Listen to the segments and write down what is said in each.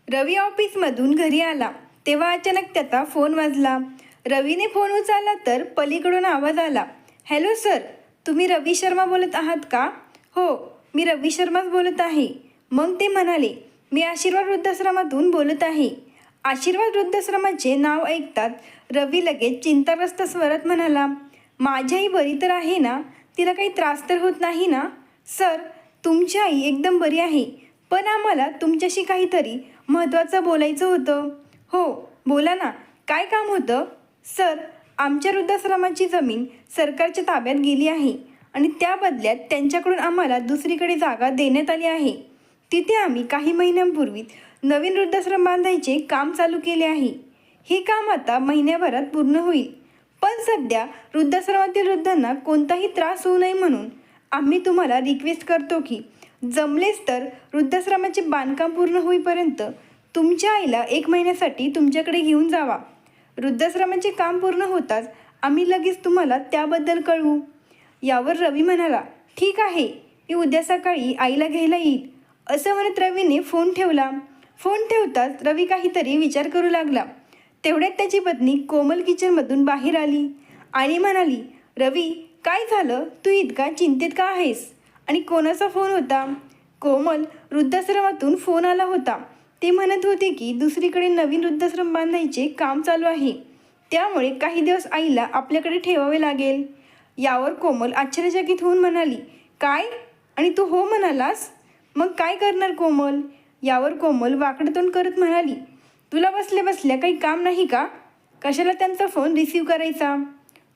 रवी ऑफिसमधून घरी आला तेव्हा अचानक त्याचा फोन वाजला. रवीने फोन उचलला तर पलीकडून आवाज आला, हॅलो सर, तुम्ही रवी शर्मा बोलत आहात का? हो, मी रवी शर्माच बोलत आहे. मग ते म्हणाले, मी आशीर्वाद वृद्धाश्रमातून बोलत आहे. आशीर्वाद वृद्धाश्रमाचे नाव ऐकतात रवी लगेच चिंताग्रस्त स्वरात म्हणाला, माझी आई बरी तर आहे ना? तिला काही त्रास तर होत नाही ना? सर, तुमची आई एकदम बरी आहे, पण आम्हाला तुमच्याशी काहीतरी महत्त्वाचं बोलायचं होतं. हो, बोला ना, काय काम होतं? सर, आमच्या वृद्धाश्रमाची जमीन सरकारच्या ताब्यात गेली आहे आणि त्या बदल्यात त्यांच्याकडून आम्हाला दुसरीकडे जागा देण्यात आली आहे. तिथे आम्ही काही महिन्यांपूर्वी नवीन वृद्धाश्रम बांधायचे काम चालू केले आहे. हे काम आता महिन्याभरात पूर्ण होईल. पण सध्या वृद्धाश्रमातील वृद्धांना कोणताही त्रास होऊ नये म्हणून आम्ही तुम्हाला रिक्वेस्ट करतो की जमलेच तर वृद्धाश्रमाचे बांधकाम पूर्ण होईपर्यंत तुमच्या आईला 1 महिन्यासाठी तुमच्याकडे घेऊन जावा. वृद्धाश्रमाचे काम पूर्ण होताच आम्ही लगेच तुम्हाला त्याबद्दल कळवू. यावर रवी म्हणाला, ठीक आहे, मी उद्या सकाळी आईला घ्यायला येईल. असं म्हणत रवीने फोन ठेवला. फोन ठेवताच रवी काहीतरी विचार करू लागला. तेवढ्यात त्याची पत्नी कोमल किचनमधून बाहेर आली आणि म्हणाली, रवी, काय झालं? तू इतका चिंतेत का आहेस? आणि कोणाचा फोन होता? कोमल, वृद्धाश्रमातून फोन आला होता. ते म्हणत होते की दुसरीकडे नवीन वृद्धाश्रम बांधायचे काम चालू आहे, त्यामुळे काही दिवस आईला आपल्याकडे ठेवावे लागेल. यावर कोमल आश्चर्यचकित होऊन म्हणाली, काय? आणि तू हो म्हणालास? मग काय करणार कोमल? यावर कोमल वाकडं तोंड करत म्हणाली, तुला बसल्या बसल्या काही काम नाही का? कशाला त्यांचा फोन रिसीव्ह करायचा?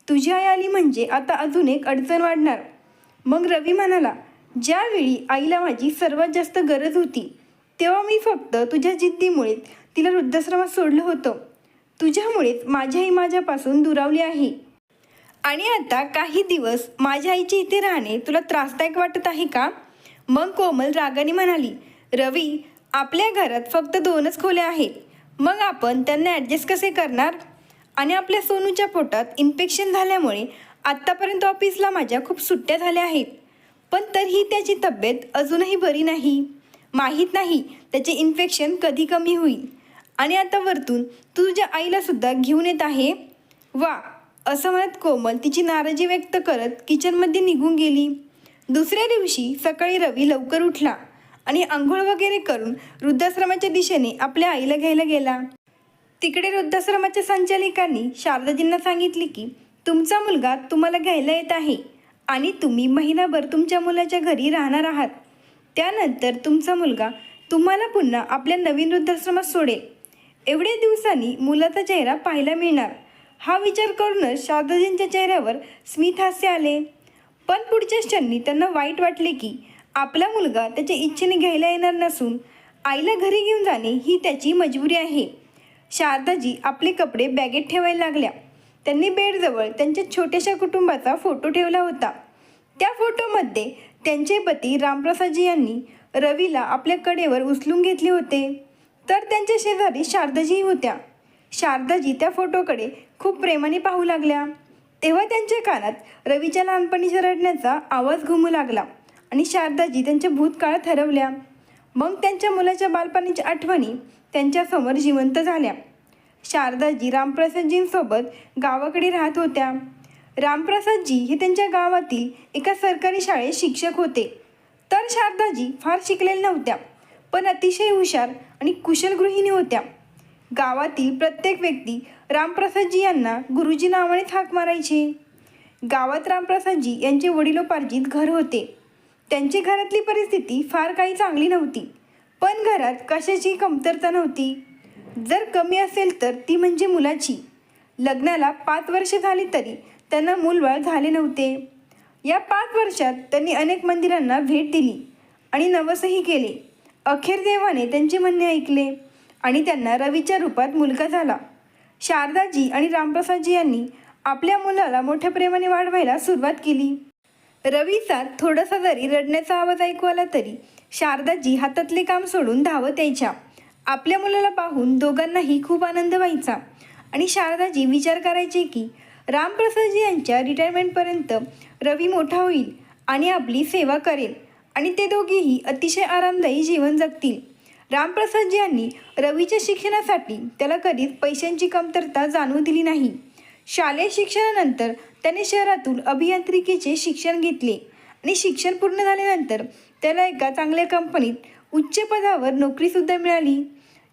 तुझी आई आली म्हणजे आता अजून एक अडचण वाढणार. मग रवी म्हणाला, ज्यावेळी आईला माझी सर्वात जास्त गरज होती तेव्हा मी फक्त तुझ्या जिद्दीमुळे तिला वृद्धाश्रमात सोडलं होतं. तुझ्यामुळेच माझी आई माझ्यापासून दुरावली आहे आणि आता काही दिवस माझ्या आईचे इथे राहणे तुला त्रासदायक वाटत आहे का? मग कोमल रागाने म्हणाली, रवी, आपल्या घरात फक्त 2च खोल्या आहेत. मग आपण त्यांना ॲडजस्ट कसे करणार? आणि आपल्या सोनूच्या पोटात इन्फेक्शन झाल्यामुळे आत्तापर्यंत ऑफिसला माझ्या खूप सुट्ट्या झाल्या आहेत, पण तरीही त्याची तब्येत अजूनही बरी नाही. माहीत नाही त्याचे इन्फेक्शन कधी कमी होईल. आणि आता वरतून तू तुझ्या आईलासुद्धा घेऊन येत आहे. वा, असं म्हणत कोमल तिची नाराजी व्यक्त करत किचनमध्ये निघून गेली. दुसऱ्या दिवशी सकाळी रवी लवकर उठला आणि आंघोळ वगैरे करून वृद्धाश्रमाच्या दिशेने आपल्या आईला घ्यायला गेला. तिकडे वृद्धाश्रमाच्या संचालिकांनी शारदाजींना सांगितले की तुमचा मुलगा तुम्हाला घ्यायला येत आहे आणि तुम्ही महिनाभर तुमच्या मुलाच्या घरी राहणार आहात. त्यानंतर तुमचा मुलगा तुम्हाला पुन्हा आपल्या नवीन वृद्धाश्रमात सोडेल. एवढ्या दिवसांनी मुलाचा चेहरा पाहायला मिळणार. हा विचार करूनच शारदाजींच्या चेहऱ्यावर स्मित हास्य आले. पण पुढच्या क्षणी त्यांना वाईट वाटले की आपला मुलगा त्याच्या इच्छेने घ्यायला येणार नसून आईला घरी घेऊन जाणे ही त्याची मजबुरी आहे. शारदाजी आपले कपडे बॅगेत ठेवायला लागल्या. त्यांनी बेडजवळ त्यांच्या छोट्याशा कुटुंबाचा फोटो ठेवला होता. त्या फोटोमध्ये त्यांचे पती रामप्रसादजी यांनी रवीला आपल्या कडेवर उचलून घेतले होते, तर त्यांच्या शेजारी शारदाजी होत्या. शारदाजी त्या फोटोकडे खूप प्रेमाने पाहू लागल्या. तेव्हा त्यांच्या कानात रवीच्या लहानपणीच्या रडण्याचा आवाज घुमू लागला आणि शारदाजी त्यांच्या भूतकाळात हरवल्या. मग त्यांच्या मुलाच्या बालपणीच्या आठवणी त्यांच्यासमोर जिवंत झाल्या. शारदाजी रामप्रसादजींसोबत गावाकडे राहत होत्या. रामप्रसादजी हे त्यांच्या गावातील एका सरकारी शाळेत शिक्षक होते. तर शारदाजी फार शिकलेल्या नव्हत्या, पण अतिशय हुशार आणि कुशल गृहिणी होत्या. गावातील प्रत्येक व्यक्ती रामप्रसादजी यांना गुरुजी नावानेच हाक मारायचे. गावात रामप्रसादजी यांचे वडिलोपार्जित घर होते. त्यांची घरातली परिस्थिती फार काही चांगली नव्हती, पण घरात कशाची कमतरता नव्हती. जर कमी असेल तर ती म्हणजे मुलाची. लग्नाला 5 वर्षे झाली तरी त्यांना मूलबाळ झाले नव्हते. या 5 वर्षात त्यांनी अनेक मंदिरांना भेट दिली आणि नवसही केले. अखेर देवाने त्यांचे म्हणणे ऐकले आणि त्यांना रवीच्या रूपात मुलगा झाला. शारदाजी आणि रामप्रसादजी यांनी आपल्या मुलाला मोठ्या प्रेमाने वाढवायला सुरुवात केली. रवीचा थोडासा जरी रडण्याचा आवाज ऐकू आला तरी शारदाजी हातातले काम सोडून धावत यायच्या. आपल्या मुलाला पाहून दोघांनाही खूप आनंद व्हायचा आणि शारदाजी विचार करायचे की रामप्रसादजी यांच्या रिटायरमेंटपर्यंत रवी मोठा होईल आणि आपली सेवा करेल आणि ते दोघेही अतिशय आरामदायी जीवन जगतील. रामप्रसादजी यांनी रवीच्या शिक्षणासाठी त्याला कधीच पैशांची कमतरता जाणवू दिली नाही. शालेय शिक्षणानंतर त्याने शहरातून अभियांत्रिकीचे शिक्षण घेतले आणि शिक्षण पूर्ण झाल्यानंतर त्याला एका चांगल्या कंपनीत उच्च पदावर नोकरीसुद्धा मिळाली.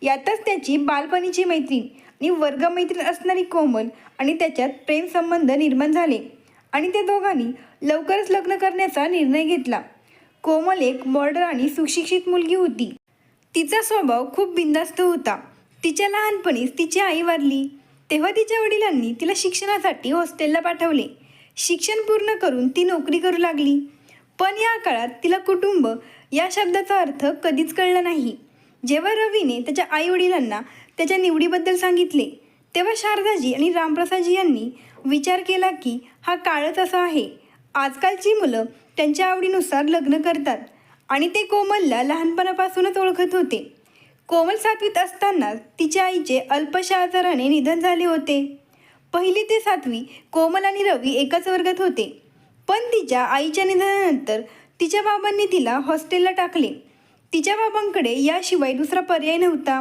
यातच त्याची बालपणीची मैत्रीण आणि वर्गमैत्रीण असणारी कोमल आणि त्याच्यात प्रेमसंबंध निर्माण झाले आणि त्या दोघांनी लवकरच लग्न करण्याचा निर्णय घेतला. कोमल एक मॉडर्न आणि सुशिक्षित मुलगी होती. तिचा स्वभाव खूप बिनधास्त होता. तिच्या लहानपणीच तिची आई वारली. तेव्हा तिच्या वडिलांनी तिला शिक्षणासाठी हॉस्टेलला पाठवले. शिक्षण पूर्ण करून ती नोकरी करू लागली. पण या काळात तिला कुटुंब या शब्दाचा अर्थ कधीच कळला नाही. जेव्हा रवीने त्याच्या आईवडिलांना त्याच्या निवडीबद्दल सांगितले तेव्हा शारदाजी आणि रामप्रसादजी यांनी विचार केला की हा काळच असा आहे. आजकालची मुलं त्यांच्या आवडीनुसार लग्न करतात आणि ते कोमलला लहानपणापासूनच ओळखत होते. कोमल 7वीत असतानाच तिच्या आईचे अल्पशा आजाराने निधन झाले होते. 1ली ते 7वी कोमल आणि रवी एकाच वर्गात होते. पण तिच्या आईच्या निधनानंतर तिच्या बाबांनी तिला हॉस्टेलला टाकले. तिच्या बाबांकडे याशिवाय दुसरा पर्याय नव्हता,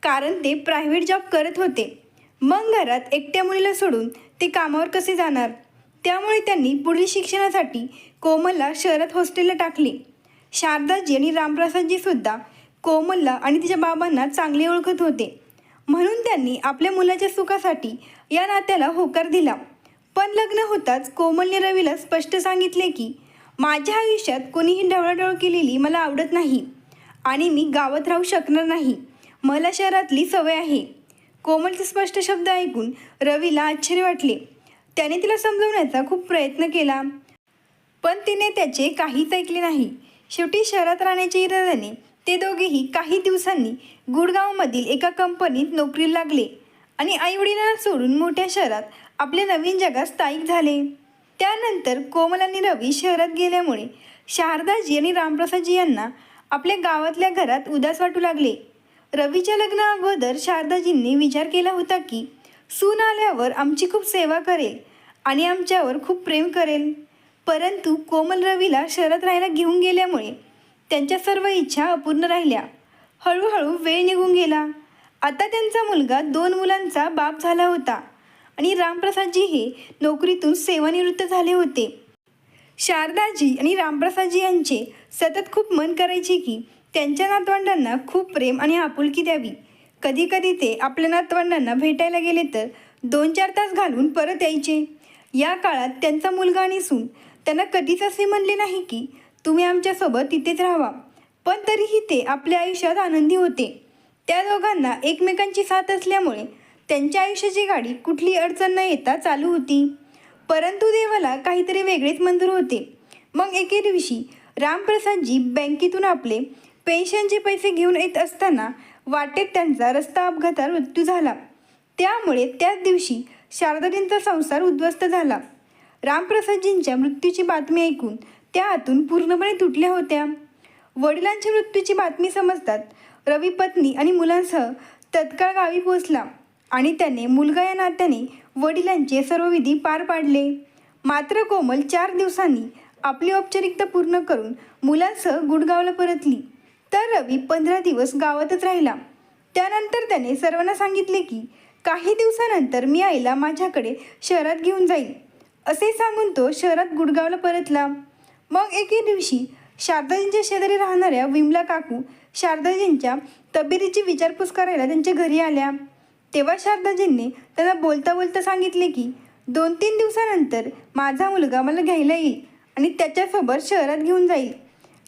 कारण ते प्रायव्हेट जॉब करत होते. मग घरात एकट्या मुलीला सोडून ते कामावर कसे जाणार? त्यामुळे त्यांनी पुढील शिक्षणासाठी कोमलला शहरात हॉस्टेलला टाकले. शारदाजी आणि रामप्रसादजीसुद्धा कोमलला आणि तिच्या बाबांना चांगले ओळखत होते, म्हणून त्यांनी आपल्या मुलाच्या सुखासाठी या नात्याला होकार दिला. पण लग्न होताच कोमलने रवीला स्पष्ट सांगितले की माझ्या आयुष्यात कोणीही ढवळाढवळ केलेली मला आवडत नाही आणि मी गावात राहू शकणार नाही. मला शहरातली सवय आहे. कोमलचे स्पष्ट शब्द ऐकून रवीला आश्चर्य वाटले. त्याने तिला समजवण्याचा खूप प्रयत्न केला, पण तिने त्याचे काहीच ऐकले नाही. शेवटी शहरात राहण्याच्या इराद्याने ते दोघेही काही दिवसांनी गुडगावमधील एका कंपनीत नोकरीला लागले आणि आईवडिलांना सोडून मोठ्या शहरात आपल्या नवीन जगात स्थायिक झाले. त्यानंतर कोमल आणि रवी शहरात गेल्यामुळे शारदाजी आणि रामप्रसादजी यांना आपल्या गावातल्या घरात उदास वाटू लागले. रवीच्या लग्नाअगोदर शारदाजींनी विचार केला होता की सून आल्यावर आमची खूप सेवा करेल आणि आमच्यावर खूप प्रेम करेल. परंतु कोमल रवीला शहरात राहायला घेऊन गेल्यामुळे त्यांच्या सर्व इच्छा अपूर्ण राहिल्या. हळूहळू वेळ निघून गेला. आता त्यांचा मुलगा 2 मुलांचा बाप झाला होता आणि रामप्रसादजी हे नोकरीतून सेवानिवृत्त झाले होते. शारदाजी आणि रामप्रसादजी यांचे सतत खूप मन करायचे की त्यांच्या नातवंडांना खूप प्रेम आणि आपुलकी द्यावी. कधीकधी ते आपल्या नातवंडांना भेटायला गेले तर 2-4 तास घालवून परत यायचे. या काळात त्यांचा मुलगा आणि सून त्यांना कधीच असे म्हणले नाही की तुम्ही आमच्यासोबत तिथेच राहावा, पण तरीही ते आपल्या आयुष्यात आनंदी होते. त्या दोघांना एकमेकांची साथ असल्यामुळे त्यांच्या आयुष्याची गाडी कुठली अडचण न येता चालू होती. परंतु देवाला काहीतरी वेगळेच मंजूर होते. मग एके दिवशी रामप्रसादजी बँकेतून आपले पेन्शनचे पैसे घेऊन येत असताना वाटेत त्यांचा रस्ता अपघातात मृत्यू झाला. त्यामुळे त्याच दिवशी शारदाजींचा संसार उद्ध्वस्त झाला. रामप्रसादजींच्या मृत्यूची बातमी ऐकून त्या आतून पूर्णपणे तुटल्या होत्या. वडिलांच्या मृत्यूची बातमी समजतात रवी पत्नी आणि मुलांसह तत्काळ गावी पोहोचला आणि त्याने मुलगा या नात्याने वडिलांचे सर्व विधी पार पाडले. मात्र कोमल 4 दिवसांनी आपली औपचारिकता पूर्ण करून मुलांसह गुडगावला परतली, तर रवी 15 दिवस गावातच राहिला. त्यानंतर त्याने सर्वांना सांगितले की काही दिवसानंतर मी आईला माझ्याकडे शहरात घेऊन जाईल. असे सांगून तो शहरात गुडगावला परतला. मग एके दिवशी शारदाजींच्या शेजारी राहणाऱ्या विमला काकू शारदाजींच्या तब्येतीची विचारपूस करायला त्यांच्या घरी आल्या. तेव्हा शारदाजींनी त्यांना बोलता बोलता सांगितले की 2-3 दिवसानंतर माझा मुलगा मला घ्यायला येईल आणि त्याच्यासोबत शहरात घेऊन जाईल.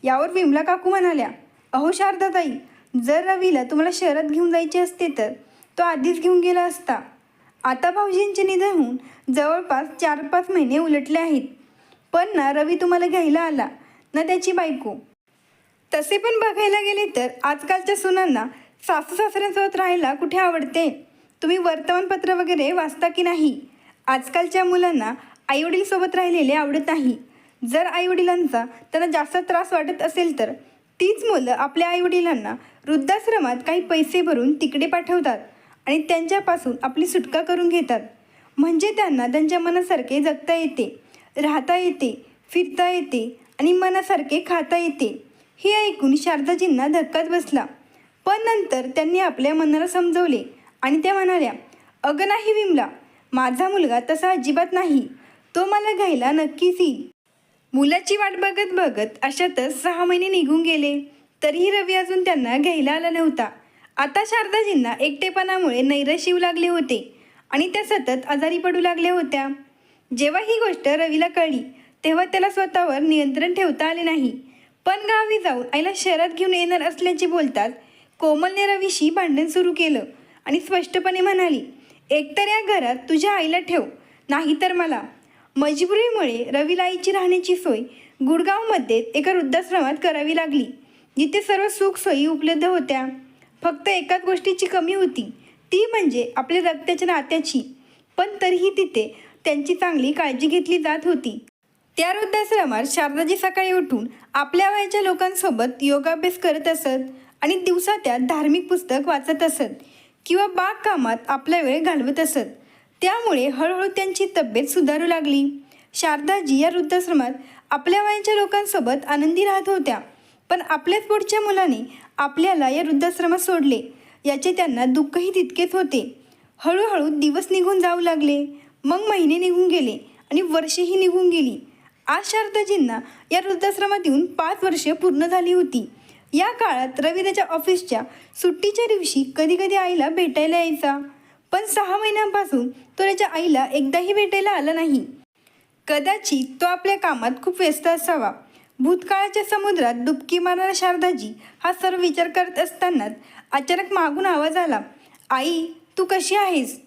यावर विमला काकू म्हणाल्या, अहो शारदाताई, जर रवीला तुम्हाला शहरात घेऊन जायचे असते तर तो आधीच घेऊन गेला असता. आता भाऊजींचे निधन होऊन जवळपास 4-5 महिने उलटले आहेत, पण ना रवी तुम्हाला घ्यायला आला ना त्याची बायको. तसे पण बघायला गेले तर आजकालच्या सुनांना सासू सासऱ्यांसोबत राहायला कुठे आवडते? तुम्ही वर्तमानपत्र वगैरे वाचता की नाही? आजकालच्या मुलांना आईवडीलसोबत राहिलेले आवडत नाही. जर आईवडिलांचा त्यांना जास्त त्रास वाटत असेल तर तीच मुलं आपल्या आईवडिलांना वृद्धाश्रमात काही पैसे भरून तिकडे पाठवतात आणि त्यांच्यापासून आपली सुटका करून घेतात. म्हणजे त्यांना त्यांच्या मनासारखे जगता येते, राहता येते, फिरता येते आणि मनासारखे खाता येते. हे ऐकून शारदाजींना धक्काच बसला. पण नंतर त्यांनी आपल्या मनाला समजवले आणि त्या म्हणाल्या, अगं नाही विमला, माझा मुलगा तसा अजिबात नाही. तो मला घ्यायला नक्कीच येईल. मुलाची वाट बघत बघत अशातच 6 महिने निघून गेले. तरीही रवी अजून त्यांना घ्यायला आला नव्हता. आता शारदाजींना एकटेपणामुळे नैराश्य येऊ लागले होते आणि त्या सतत आजारी पडू लागल्या होत्या. जेव्हा ही गोष्ट रवीला कळली तेव्हा त्याला स्वतःवर नियंत्रण ठेवता आले नाही. पण गावी जाऊन आईला शहरात घेऊन येणार असल्याचे बोलताच कोमलने रवीशी भांडण सुरू केलं आणि स्पष्टपणे म्हणाली, एकतर या घरात तुझ्या आईला ठेव, नाहीतर मला. मजबुरीमुळे रवीला आईची राहण्याची सोय गुडगावमध्ये एका वृद्धाश्रमात करावी लागली, जिथे सर्व सुखसोयी उपलब्ध होत्या. फक्त एकाच गोष्टीची कमी होती, ती म्हणजे आपल्या रक्ताच्या नात्याची. पण तरीही तिथे त्यांची चांगली काळजी घेतली जात होती. त्या वृद्धाश्रमात शारदाजी सकाळी उठून आपल्या वयाच्या लोकांसोबत योगाभ्यास करत असत आणि दिवसा त्यात धार्मिक पुस्तक वाचत असत किंवा बागकामात आपला वेळ घालवत असत. त्यामुळे हळूहळू त्यांची तब्येत सुधारू लागली. शारदाजी या वृद्धाश्रमात आपल्या वयाच्या लोकांसोबत आनंदी राहत होत्या. पण आपल्याच पुढच्या मुलाने आपल्याला या वृद्धाश्रमात सोडले याचे त्यांना दुःखही तितकेच होते. हळूहळू दिवस निघून जाऊ लागले. मग महिने निघून गेले आणि वर्षेही निघून गेली. आज शारदाजींना या वृद्धाश्रमात येऊन 5 वर्षे पूर्ण झाली होती. या काळात रवी त्याच्या ऑफिसच्या सुट्टीच्या दिवशी कधी कधी आईला भेटायला यायचा. पण 6 महिन्यांपासून तो त्याच्या आईला एकदाही भेटायला आला नाही. कदाचित तो आपल्या कामात खूप व्यस्त असावा. भूतकाळाच्या समुद्रात डुबकी मारणारा शारदाजी हा सर्व विचार करत असतानाच अचानक मागून आवाज आला, आई तू कशी आहेस?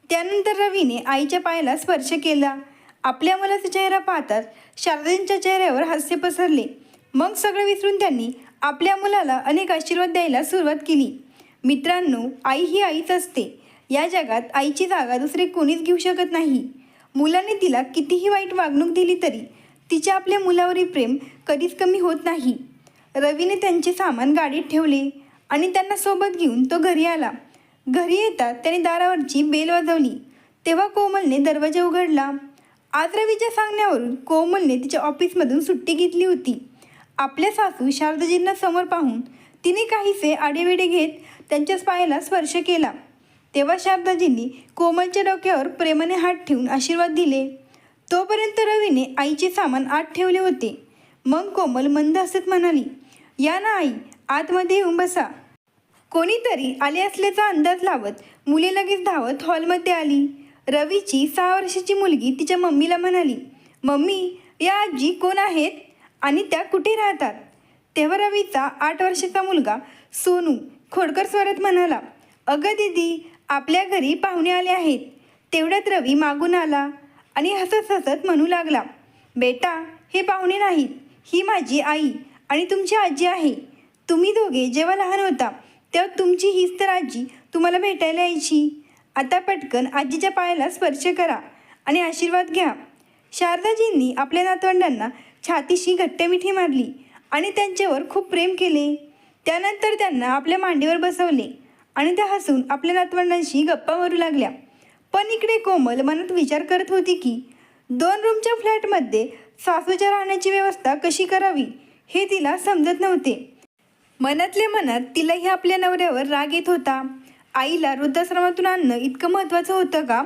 त्यानंतर रवीने आईच्या पायाला स्पर्श केला. आपल्या मुलाचा चेहरा पाहताच शारदाजींच्या चेहऱ्यावर हास्य पसरले. मग सगळं विसरून त्यांनी आपल्या मुलाला अनेक आशीर्वाद द्यायला सुरुवात केली. मित्रांनो, आई ही आईच असते. या जगात आईची जागा दुसरे कोणीच घेऊ शकत नाही. मुलाने तिला कितीही वाईट वागणूक दिली तरी तिच्या आपल्या मुलावरील प्रेम कधीच कमी होत नाही. रवीने त्यांचे सामान गाडीत ठेवले आणि त्यांना सोबत घेऊन तो घरी आला. घरी येतात त्याने दारावरची बेल वाजवली. तेव्हा कोमलने दरवाजा उघडला. आज रवीच्या सांगण्यावरून कोमलने तिच्या ऑफिसमधून सुट्टी घेतली होती. आपल्या सासू शारदाजींना समोर पाहून तिने काहीसे आडेवेडे घेत त्यांच्याच पायाला स्पर्श केला. तेव्हा शारदाजींनी कोमलच्या डोक्यावर प्रेमाने हात ठेवून आशीर्वाद दिले. तोपर्यंत रवीने आईचे सामान आत ठेवले होते. मग कोमल मंद हसत म्हणाली, या ना आई, आतमध्ये येऊन बसा. कोणीतरी आले असल्याचा अंदाज लावत मुले लगेच धावत हॉलमध्ये आली. रवीची 6 वर्षाची मुलगी तिच्या मम्मीला म्हणाली, मम्मी या आजी कोण आहेत आणि त्या कुठे राहतात? तेव्हा रवीचा 8 वर्षाचा मुलगा सोनू खोडकर स्वरात म्हणाला, अगं दीदी, आपल्या घरी पाहुणे आले आहेत. तेवढ्यात रवी मागून आला आणि हसत हसत म्हणू लागला, बेटा हे पाहुणे नाहीत, ही माझी आई आणि तुमची आजी आहे. तुम्ही दोघे जेव्हा लहान होता तेव्हा तुमची हीच तर आजी तुम्हाला भेटायला यायची. आता पटकन आजीच्या पायाला स्पर्श करा आणि आशीर्वाद घ्या. शारदाजींनी आपल्या नातवंडांना छातीशी घट्ट मिठी मारली आणि त्यांच्यावर खूप प्रेम केले. त्यानंतर त्यांना आपल्या मांडीवर बसवले आणि त्या हसून आपल्या नातवंडांशी गप्पा मारू लागल्या. पण इकडे कोमल मनात विचार करत होती की 2 रूमच्या फ्लॅटमध्ये सासूच्या राहण्याची व्यवस्था कशी करावी हे तिला समजत नव्हते. मनातल्या मनात तिलाही आपल्या नवऱ्यावर राग येत होता. आईला वृद्धाश्रमातून आणणं इतकं महत्त्वाचं होतं का?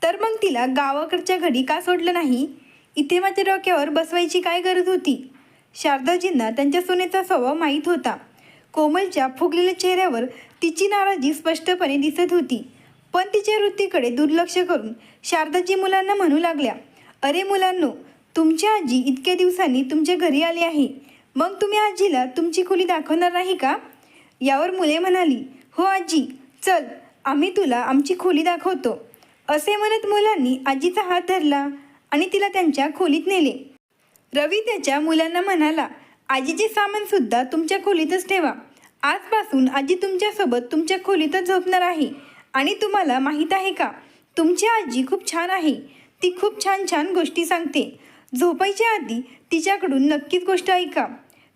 तर मग तिला गावाकडच्या घरी का सोडलं नाही? इथे माझ्या डोक्यावर बसवायची काय गरज होती? शारदाजींना त्यांच्या सुनेचा स्वभाव माहीत होता. कोमलच्या फुगलेल्या चेहऱ्यावर तिची नाराजी स्पष्टपणे दिसत होती. पण तिच्या वृत्तीकडे दुर्लक्ष करून शारदाजी मुलांना म्हणू लागल्या, अरे मुलांनो, तुमची आजी इतक्या दिवसांनी तुमच्या घरी आली आहे. मग तुम्ही आजीला तुमची खोली दाखवणार नाही का? यावर मुले म्हणाली, हो आजी, चल आम्ही तुला आमची खोली दाखवतो. असे म्हणत मुलांनी आजीचा हात धरला आणि तिला त्यांच्या खोलीत नेले. रवी त्याच्या मुलांना म्हणाला, आजीचे सामानसुद्धा तुमच्या खोलीतच ठेवा. आजपासून आजी तुमच्यासोबत तुमच्या खोलीतच झोपणार आहे. आणि तुम्हाला माहीत आहे का, तुमची आजी खूप छान आहे. ती खूप छान छान गोष्टी सांगते. झोपायच्या आधी तिच्याकडून नक्कीच गोष्ट ऐका.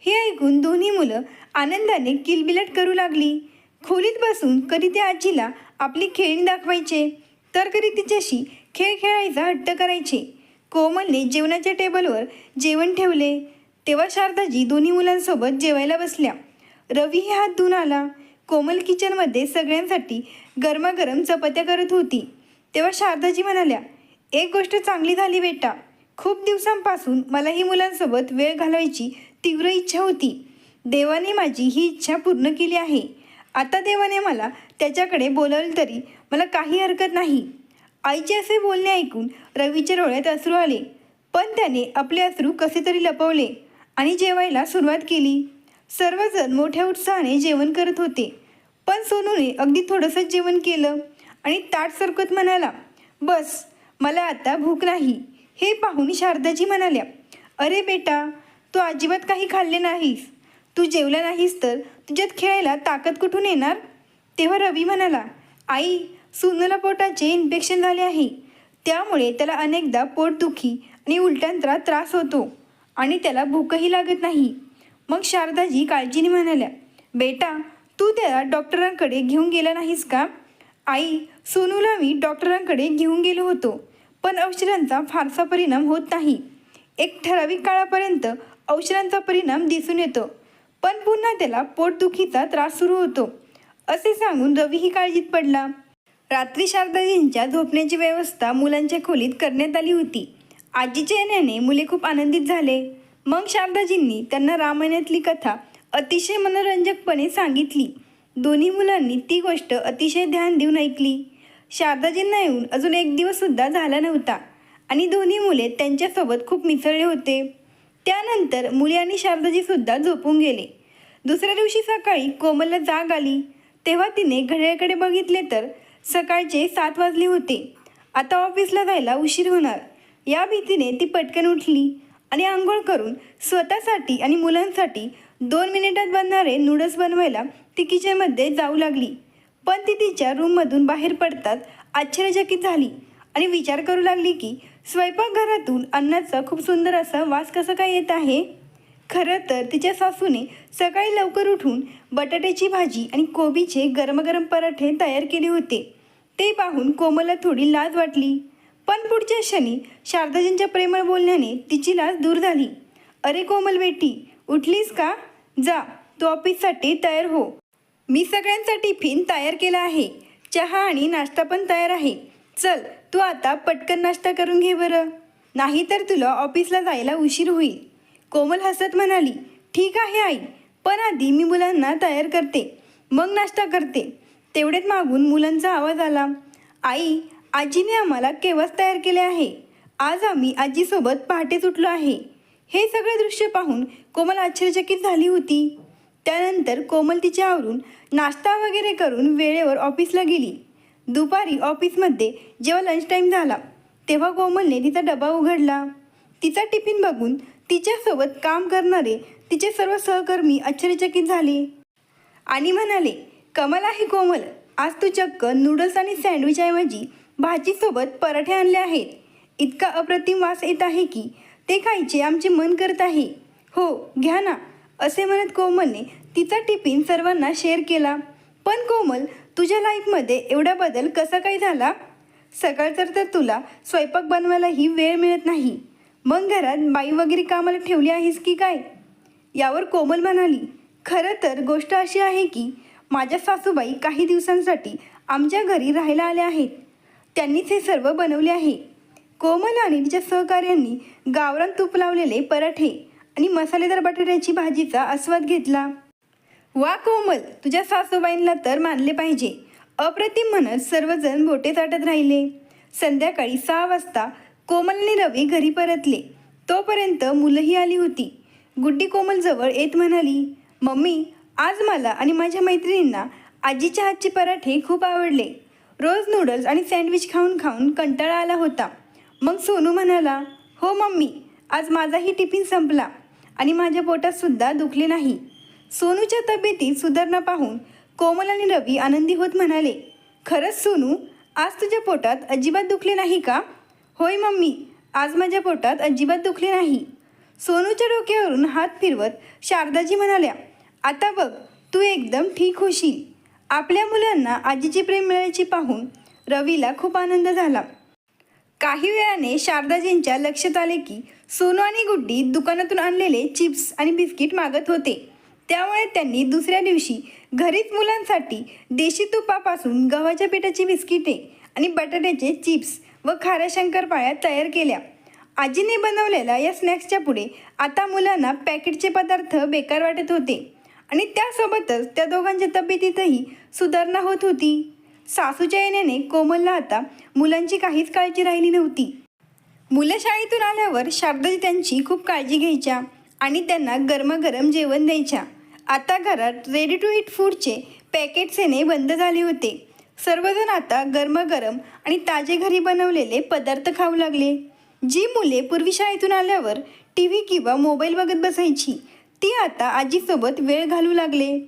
हे ऐकून दोन्ही मुलं आनंदाने किलबिलाट करू लागली. खोलीत बसून कधी त्या आजीला आपली खेळणी दाखवायचे तर कधी तिच्याशी खेळ खेळायचा हट्ट करायचे. कोमलने जेवणाच्या टेबलवर जेवण ठेवले. तेव्हा शारदाजी दोन्ही मुलांसोबत जेवायला बसल्या. रवीही हात धुवून आला. कोमल किचनमध्ये सगळ्यांसाठी गरमागरम चपात्या करत होती तेव्हा शारदाजी म्हणाल्या, एक गोष्ट चांगली झाली बेटा. खूप दिवसांपासून मलाही मुलांसोबत वेळ घालवायची तीव्र इच्छा होती. देवाने माझी ही इच्छा पूर्ण केली आहे. आता देवाने मला त्याच्याकडे बोलावलं तरी मला काही हरकत नाही. आईचे असे बोलणे ऐकून रवीच्या डोळ्यात अश्रू आले, पण त्याने आपले अश्रू कसे तरी लपवले आणि जेवायला सुरुवात केली. सर्वजण मोठ्या उत्साहाने जेवण करत होते, पण सोनूने अगदी थोडंसंच जेवण केलं आणि ताट सरकत म्हणाला, बस, मला आता भूक नाही. हे पाहून शारदाजी म्हणाल्या, अरे बेटा, तू अजिबात काही खाल्ले नाहीस. तू जेवला नाहीस तर तुझ्यात खेळायला ताकद कुठून येणार? तेव्हा रवी म्हणाला, आई, सोनूला पोटाचे इन्फेक्शन झाले आहे. त्यामुळे त्याला अनेकदा पोटदुखी आणि उलट्यांचा त्रास होतो आणि त्याला भूकही लागत नाही. मग शारदाजी काळजीने म्हणाल्या, बेटा, तू त्याला डॉक्टरांकडे घेऊन गेला नाहीस का? आई, सोनूला मी डॉक्टरांकडे घेऊन गेलो होतो, पण औषधांचा फारसा परिणाम होत नाही. एक ठराविक काळापर्यंत औषधांचा परिणाम दिसून येतो, पण पुन्हा त्याला पोटदुखीचा त्रास सुरू होतो, असे सांगून रवीही काळजीत पडला. रात्री शारदाजींच्या झोपण्याची व्यवस्था मुलांच्या खोलीत करण्यात आली होती. आजीच्या येण्याने मुले खूप आनंदित झाले. मग शारदाजींनी त्यांना रामायणातली कथा अतिशय मनोरंजकपणे सांगितली. दोन्ही मुलांनी ती गोष्ट अतिशय ध्यान देऊन ऐकली. शारदाजींना येऊन अजून एक दिवससुद्धा झाला नव्हता आणि दोन्ही मुले त्यांच्यासोबत खूप मिसळले होते. त्यानंतर मुले आणि शारदाजीसुद्धा झोपून गेले. दुसऱ्या दिवशी सकाळी कोमलला जाग आली तेव्हा तिने घड्याळाकडे बघितले तर सकाळचे 7 वाजले होते. आता ऑफिसला जायला उशीर होणार या भीतीने ती पटकन उठली आणि आंघोळ करून स्वतःसाठी आणि मुलांसाठी 2 मिनिटात बनणारे नूडल्स बनवायला ती किचनमध्ये जाऊ लागली. पण ती तिच्या रूममधून बाहेर पडताच आश्चर्यचकित झाली आणि विचार करू लागली की स्वयंपाकघरातून अन्नाचा खूप सुंदर असा वास कसा काय येत आहे. खरं तर तिच्या सासूने सकाळी लवकर उठून बटाट्याची भाजी आणि कोबीचे गरमागरम पराठे तयार केले होते. ते पाहून कोमलला थोडी लाज वाटली, पण पुढच्या क्षणी शारदाजींच्या प्रेमळ बोलण्याने तिची लाज दूर झाली. अरे कोमल बेटी, उठलीस का? जा, तू ऑफिससाठी तयार हो. मी सगळ्यांचा टिफिन तयार केला आहे. चहा आणि नाश्ता पण तयार आहे. चल, तू आता पटकन नाश्ता करून घे बरं, नाहीतर तुला ऑफिसला जायला उशीर होईल. कोमल हसत म्हणाली, ठीक आहे आई, पण आधी मी मुलांना तयार करते, मग नाश्ता करते. तेवढ्यात मागून मुलांचा आवाज आला, आई, आजीने आम्हाला केव्हाच तयार केले आहे. आज आम्ही आजीसोबत पहाटेच उठलो आहे. हे सगळे दृश्य पाहून कोमल आश्चर्यचकित झाली होती. त्यानंतर कोमल तिच्या आवरून नाश्ता वगैरे करून वेळेवर ऑफिसला गेली. दुपारी ऑफिसमध्ये जेव्हा लंच टाईम झाला तेव्हा कोमलने तिचा डबा उघडला. तिचा टिफिन बघून तिच्यासोबत काम करणारे तिचे सर्व सहकर्मी आश्चर्यचकित झाले आणि म्हणाले, कमाल आहे कोमल, आज तू चक्क नूडल्स आणि सँडविचऐवजी भाजीसोबत पराठे आणले आहेत. इतका अप्रतिम वास येत आहे की ते खायचे आमचे मन करत आहे. हो, घ्या ना, असे म्हणत कोमलने तिचा टिफिन सर्वांना शेअर केला. पण कोमल, तुझ्या लाईफमध्ये एवढा बदल कसा काय झाला? सकाळचं तर तुला स्वयंपाक बनवायलाही वेळ मिळत नाही, मग घरात बाई वगैरे कामाला ठेवली आहेस की काय? यावर कोमल म्हणाली, खरं तर गोष्ट अशी आहे की माझ्या सासूबाई काही दिवसांसाठी आमच्या घरी राहायला आल्या आहेत. त्यांनीच हे सर्व बनवले आहे. कोमल आणि तिच्या सहकाऱ्यांनी गावरान तूप लावलेले पराठे आणि मसालेदार बटाट्याची भाजीचा आस्वाद घेतला. वा कोमल, तुझ्या सासूबाईंना तर मानले पाहिजे, अप्रतिम म्हणत सर्वजण बोटे चाटत राहिले. संध्याकाळी 6 वाजता कोमल आणि रवी घरी परतले. तोपर्यंत मुलंही आली होती. गुड्डी कोमलजवळ येत म्हणाली, मम्मी, आज मला आणि माझ्या मैत्रिणींना आजीच्या हातचे पराठे खूप आवडले. रोज नूडल्स आणि सँडविच खाऊन खाऊन कंटाळा आला होता. मग सोनू म्हणाला, हो मम्मी, आज माझाही टिफिन संपला आणि माझ्या पोटातसुद्धा दुखले नाही. सोनूच्या तब्येतीत सुधारणा पाहून कोमल आणि रवी आनंदी होत म्हणाले, खरंच सोनू, आज तुझ्या पोटात अजिबात दुखले नाही का? होय मम्मी, आज माझ्या पोटात अजिबात दुखले नाही. सोनूच्या डोक्यावरून हात फिरवत शारदाजी म्हणाल्या, आता बघ, तू एकदम ठीक होशील. आपल्या मुलांना आजीचे प्रेम मिळाल्याचे पाहून रवीला खूप आनंद झाला. काही वेळाने शारदाजींच्या लक्षात आले की सोनू आणि गुड्डी दुकानातून आणलेले चिप्स आणि बिस्किट मागत होते. त्यामुळे त्यांनी दुसऱ्या दिवशी घरीच मुलांसाठी देशी तुपापासून गव्हाच्या पिठाची बिस्किटे आणि बटाट्याचे चिप्स व खाऱ्या शंकरपाळ्या तयार केल्या. आजीने बनवलेल्या या स्नॅक्सच्या पुढे आता मुलांना पॅकेटचे पदार्थ बेकार वाटत होते आणि त्यासोबतच त्या दोघांच्या तब्येतीतही सुधारणा होत होती. सासूच्या येण्याने कोमलला आता मुलांची काहीच काळजी राहिली नव्हती. मुलं शाळेतून आल्यावर शारदाजी त्यांची खूप काळजी घ्यायच्या आणि त्यांना गरमागरम जेवण द्यायच्या. आता घरात रेडी टू ईट फूडचे पॅकेट्स येणे बंद झाले होते. सर्वजण आता गरमागरम आणि ताजे घरी बनवलेले पदार्थ खाऊ लागले. जी मुले पूर्वी शाळेतून आल्यावर टी व्ही किंवा मोबाईल बघत बसायची ती आता आजीसोबत वेळ घालू लागले.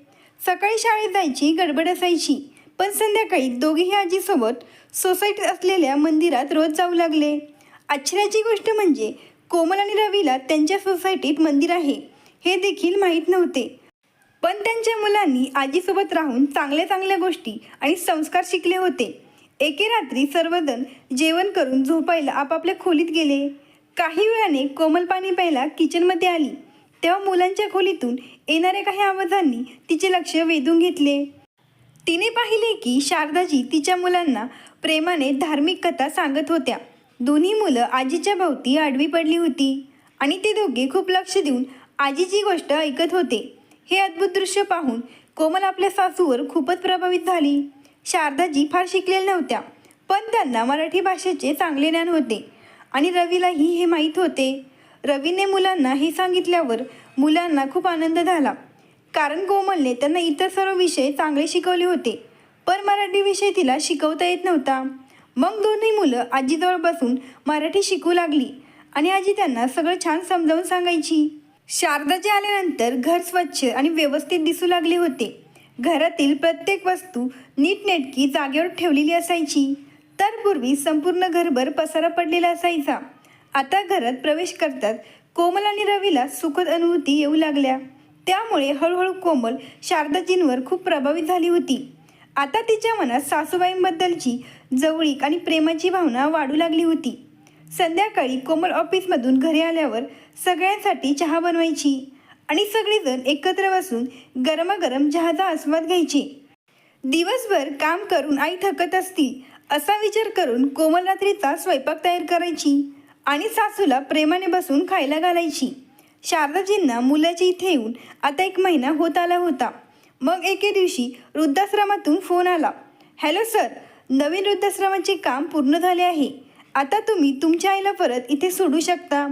सकाळी शाळेत जायची गडबड असायची, पण संध्याकाळी दोघेही आजीसोबत सोसायटीत असलेल्या मंदिरात रोज जाऊ लागले. आश्चर्याची गोष्ट म्हणजे कोमल आणि रवीला त्यांच्या सोसायटीत मंदिर आहे हे देखील माहीत नव्हते. पण त्यांच्या मुलांनी आजीसोबत राहून चांगल्या चांगल्या गोष्टी आणि संस्कार शिकले होते. एके रात्री सर्वजण जेवण करून झोपायला आपापल्या खोलीत गेले. काही वेळाने कोमल पाणी प्यायला किचनमध्ये आली तेव्हा मुलांच्या खोलीतून येणाऱ्या काही आवाजांनी तिचे लक्ष वेधून घेतले. तिने पाहिले की शारदाजी तिच्या मुलांना प्रेमाने धार्मिक कथा सांगत होत्या. दोन्ही मुलं आजीच्या भोवती आडवी पडली होती आणि ते दोघे खूप लक्ष देऊन आजीची गोष्ट ऐकत होते. हे अद्भुत दृश्य पाहून कोमल आपल्या सासूवर खूपच प्रभावित झाली. शारदाजी फार शिकलेल्या नव्हत्या, पण त्यांना मराठी भाषेचे चांगले ज्ञान होते आणि रवीलाही हे माहीत होते. रवीने मुलांना हे सांगितल्यावर मुलांना खूप आनंद झाला, कारण कोमलने त्यांना इतर सर्व विषय चांगले शिकवले होते, पण मराठी विषय तिला शिकवता येत नव्हता. मग दोन्ही मुलं आजीजवळ बसून मराठी शिकू लागली आणि आजी त्यांना सगळं छान समजावून सांगायची. शारदाजी आल्यानंतर घर स्वच्छ आणि व्यवस्थित दिसू लागले होते. घरातील प्रत्येक वस्तू नीटनेटकी जागेवर ठेवलेली असायची, तर पूर्वी संपूर्ण घरभर पसारा पडलेला असायचा. आता घरात प्रवेश करतात कोमल आणि रवीला सुखद अनुभूती येऊ लागल्या. त्यामुळे हळूहळू कोमल शारदाजींवर खूप प्रभावित झाली होती. आता तिच्या मनात सासूबाईंबद्दलची जवळीक आणि प्रेमाची भावना वाढू लागली होती. संध्याकाळी कोमल ऑफिसमधून घरी आल्यावर सगळ्यांसाठी चहा बनवायची आणि सगळेजण एकत्र बसून गरमागरम चहाचा आस्वाद घ्यायचे. दिवसभर काम करून आई थकत असतील असा विचार करून कोमल रात्रीचा स्वयंपाक तयार करायची आणि सासूला प्रेमाने बसून खायला घालायची. शारदाजींना मुलाच्या इथे येऊन आता 1 महिना होत आला होता. मग एके दिवशी वृद्धाश्रमातून फोन आला. हॅलो सर, नवीन वृद्धाश्रमाचे काम पूर्ण झाले आहे. आता तुम्ही तुमच्या आईला परत इथे सोडू शकता.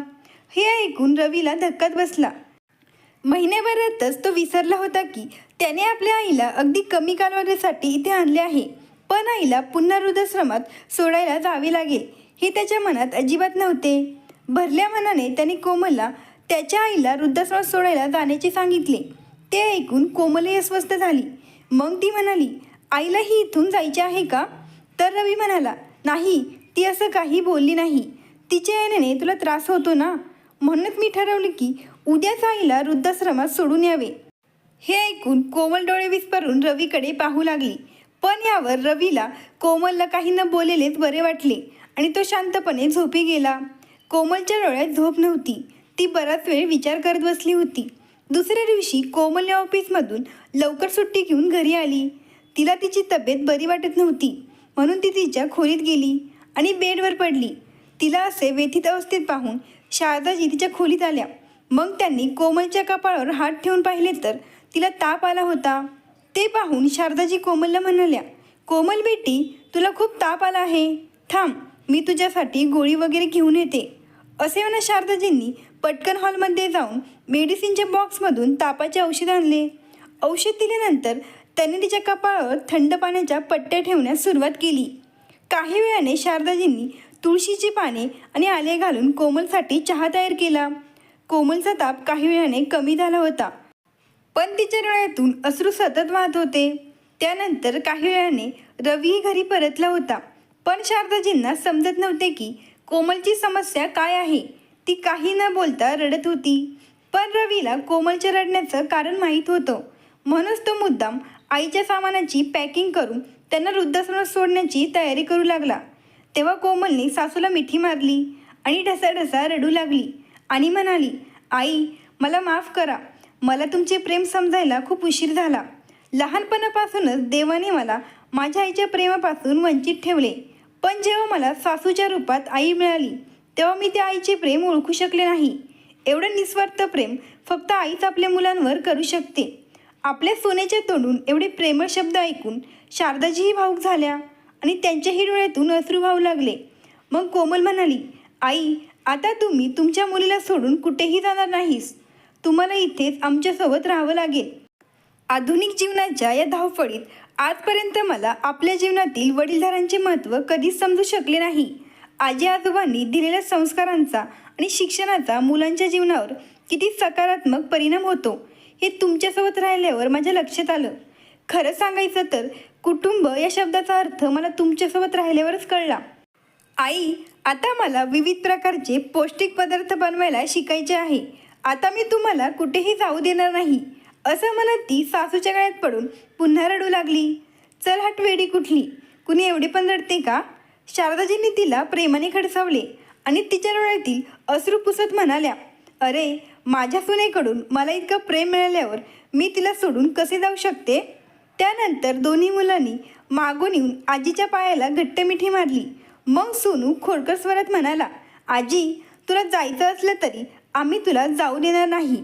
हे ऐकून रवीला धक्काच बसला. महिन्याभरातच तो विसरला होता की त्याने आपल्या आईला अगदी कमी कालावधीसाठी इथे आणले आहे, पण आईला पुन्हा वृद्धाश्रमात सोडायला जावे लागेल हे त्याच्या मनात अजिबात नव्हते. भरल्या मनाने त्याने कोमलला त्याच्या आईला वृद्धाश्रमात सोडायला जाण्याचे सांगितले. ते ऐकून कोमलही अस्वस्थ झाली. मग ती म्हणाली, आईलाही इथून जायचे आहे का? तर रवी म्हणाला, नाही, ती असं काही बोलली नाही. तिच्या येण्याने तुला त्रास होतो ना, म्हणूनच मी ठरवले की उद्याच आईला वृद्धाश्रमात सोडून यावे. हे ऐकून कोमल डोळे विस्फारून रवीकडे पाहू लागली. पण यावर रवीला कोमलला काही न बोललेलेच बरे वाटले आणि तो शांतपणे झोपी गेला. कोमलच्या डोळ्यात झोप नव्हती. ती बराच वेळ विचार करत बसली होती. दुसऱ्या दिवशी कोमलने ऑफिसमधून लवकर सुट्टी घेऊन घरी आली. तिला तिची तब्येत बरी वाटत नव्हती, म्हणून ती तिच्या खोलीत गेली आणि बेडवर पडली. तिला असे व्यथित अवस्थेत पाहून शारदाजी तिच्या खोलीत आल्या. मग त्यांनी कोमलच्या कपाळावर हात ठेवून पाहिले तर तिला ताप आला होता. ते पाहून शारदाजी कोमलला म्हणाल्या, कोमल बेटी, तुला खूप ताप आला आहे. थांब, मी तुझ्यासाठी गोळी वगैरे घेऊन येते. असे म्हणत शारदाजींनी पटकन हॉलमध्ये जाऊन मेडिसिनच्या बॉक्समधून तापाचे औषध आणले. औषध दिल्यानंतर त्यांनी तिच्या कपाळावर थंड पाण्याच्या पट्ट्या ठेवण्यास सुरुवात केली. काही वेळाने शारदाजींनी तुळशीची पाने आणि आले घालून कोमलसाठी चहा तयार केला. कोमलचा ताप काही वेळाने कमी झाला होता, पण तिच्या डोळ्यातून अश्रू सतत वाहत होते. त्यानंतर काही वेळाने रवीही घरी परतला होता. पण शारदाजींना समजत नव्हते की कोमलची समस्या काय आहे. ती काही न बोलता रडत होती. पण रवीला कोमलच्या रडण्याचं कारण माहीत होतं, म्हणूनच तो मुद्दाम आईच्या सामानाची पॅकिंग करून त्यांना वृद्धाश्रमात सोडण्याची तयारी करू लागला. तेव्हा कोमलने सासूला मिठी मारली आणि ढसाढसा रडू लागली आणि म्हणाली, आई, मला माफ करा. मला तुमचे प्रेम समजायला खूप उशीर झाला. लहानपणापासूनच देवाने मला माझ्या आईच्या प्रेमापासून वंचित ठेवले. पण जेव्हा मला सासूच्या रूपात आई मिळाली तेव्हा मी त्या आईचे प्रेम ओळखू शकले नाही. एवढं निस्वार्थ प्रेम फक्त आईच आपल्या मुलांवर करू शकते. आपल्या सोन्याच्या तोंडून एवढे प्रेमळ शब्द ऐकून शारदाजीही भावूक झाल्या आणि त्यांच्याही डोळ्यातून अश्रू वाहू लागले. मग कोमल म्हणाली, आई, आता तुम्ही तुमच्या मुलीला सोडून कुठेही जाणार नाहीस. तुम्हाला इथेच आमच्यासोबत राहावं लागेल. आधुनिक जीवनाच्या या धावपळीत आजपर्यंत मला आपल्या जीवनातील वडीलधारांचे महत्त्व कधीच समजू शकले नाही. आजी आजोबांनी दिलेल्या संस्कारांचा आणि शिक्षणाचा मुलांच्या जीवनावर किती सकारात्मक परिणाम होतो हे तुमच्यासोबत राहिल्यावर माझ्या लक्षात आलं. खरं सांगायचं तर कुटुंब या शब्दाचा अर्थ मला तुमच्यासोबत राहिल्यावरच कळला. आई, आता मला विविध प्रकारचे पौष्टिक पदार्थ बनवायला शिकायचे आहे. आता मी तुम्हाला कुठेही जाऊ देणार नाही, असं म्हणत ती सासूच्या गळ्यात पडून पुन्हा रडू लागली. चल हट वेडी कुठली, कुणी एवढी पण रडते का? शारदाजींनी तिला प्रेमाने खडसावले आणि तिच्या डोळ्यातील अश्रू पुसत म्हणाल्या, अरे, माझ्या सुनेकडून मला इतकं प्रेम मिळाल्यावर मी तिला सोडून कसे जाऊ शकते? त्यानंतर दोन्ही मुलांनी मागून येऊन आजीच्या पायाला घट्ट मिठी मारली. मग सोनू खोडकर स्वरात म्हणाला, आजी, तुला जायचं असलं तरी आम्ही तुला जाऊ देणार नाही.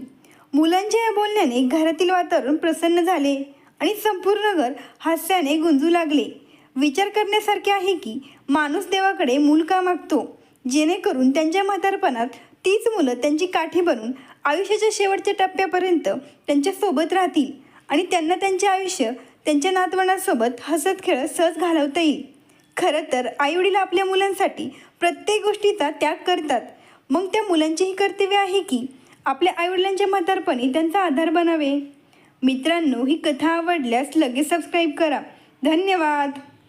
मुलांच्या या बोलण्याने घरातील वातावरण प्रसन्न झाले आणि संपूर्ण घर हास्याने गुंजू लागले. विचार करण्यासारखे आहे की माणूस देवाकडे मूल का मागतो, जेणेकरून त्यांच्या म्हातारपणात तीच मुलं त्यांची काठी बनून आयुष्याच्या शेवटच्या टप्प्यापर्यंत त्यांच्यासोबत राहतील आणि त्यांना त्यांचे आयुष्य त्यांच्या नातवंडांसोबत हसत खेळत सहज घालवता येईल. खरं तर आईवडील आपल्या मुलांसाठी प्रत्येक गोष्टीचा त्याग करतात. मग त्या मुलांचेही कर्तव्य आहे की आपल्या आईवडिलांच्या म्हातारपणी त्यांचा आधार बनावे. मित्रांनो, ही कथा आवडल्यास लगेच सबस्क्राईब करा. धन्यवाद.